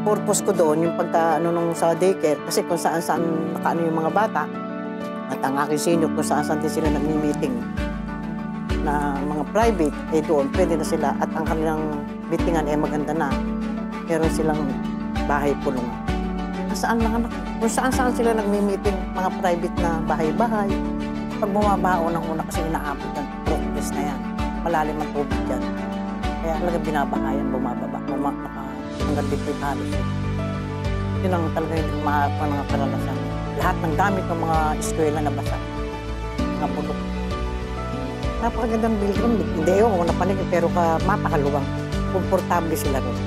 purpose ko doon, yung pagka ano nung sa daycare, kasi kung saan-saan nakaano yung mga bata, at ang aking senior kung saan-saan din sila nagmi-meeting na mga private, eh doon pwede na sila at ang kanilang meetingan eh maganda na. Meron silang bahay pulungan. Kung saan-saan sila nagmi-meeting, mga private na bahay-bahay. Pag bumabao ng una kasi inaabot ng progress na yan, malalim ang tubig dyan. Kaya talaga binabahayan, bumababa, hanggang dito halos. Yun ang talaga yung mga karanasan. Lahat ng gamit ng mga eskwela na basa, mga bulok. Napakagandang building. Hindi ako napanig pero mapakaluwang. Komportable sila rin.